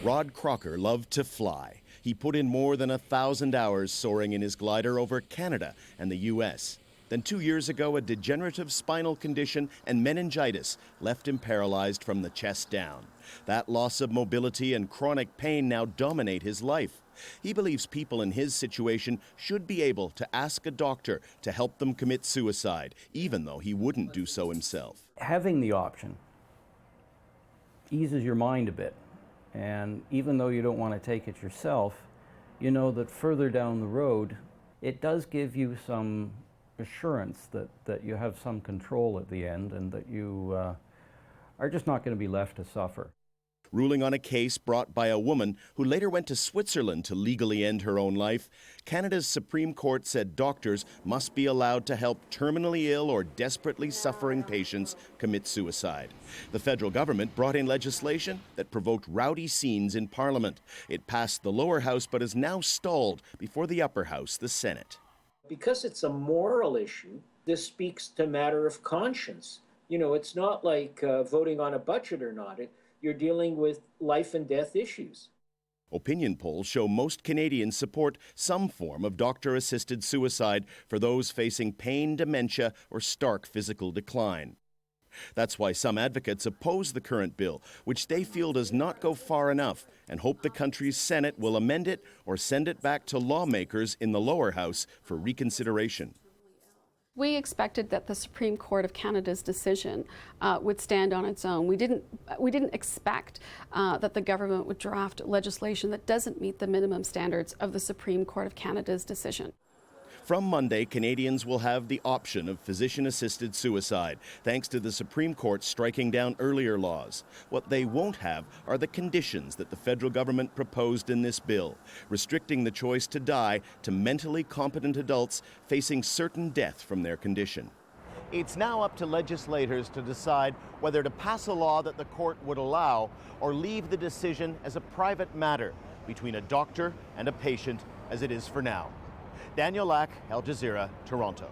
Rod Crocker loved to fly. He put in more than 1,000 hours soaring in his glider over Canada and the U.S. Then 2 years ago, a degenerative spinal condition and meningitis left him paralyzed from the chest down. That loss of mobility and chronic pain now dominate his life. He believes people in his situation should be able to ask a doctor to help them commit suicide, even though he wouldn't do so himself. Having the option eases your mind a bit. And even though you don't want to take it yourself, you know that further down the road, it does give you some assurance that you have some control at the end and that you are just not going to be left to suffer. Ruling on a case brought by a woman who later went to Switzerland to legally end her own life, Canada's Supreme Court said doctors must be allowed to help terminally ill or desperately suffering patients commit suicide. The federal government brought in legislation that provoked rowdy scenes in Parliament. It passed the lower house but is now stalled before the upper house, the Senate. Because it's a moral issue, this speaks to a matter of conscience. You know, it's not like voting on a budget or not. You're dealing with life and death issues. Opinion polls show most Canadians support some form of doctor-assisted suicide for those facing pain, dementia, or stark physical decline. That's why some advocates oppose the current bill, which they feel does not go far enough, and hope the country's Senate will amend it or send it back to lawmakers in the lower house for reconsideration. We expected that the Supreme Court of Canada's decision would stand on its own. We didn't expect that the government would draft legislation that doesn't meet the minimum standards of the Supreme Court of Canada's decision. From Monday, Canadians will have the option of physician-assisted suicide, thanks to the Supreme Court striking down earlier laws. What they won't have are the conditions that the federal government proposed in this bill, restricting the choice to die to mentally competent adults facing certain death from their condition. It's now up to legislators to decide whether to pass a law that the court would allow or leave the decision as a private matter between a doctor and a patient, as it is for now. Daniel Lack, Al Jazeera, Toronto.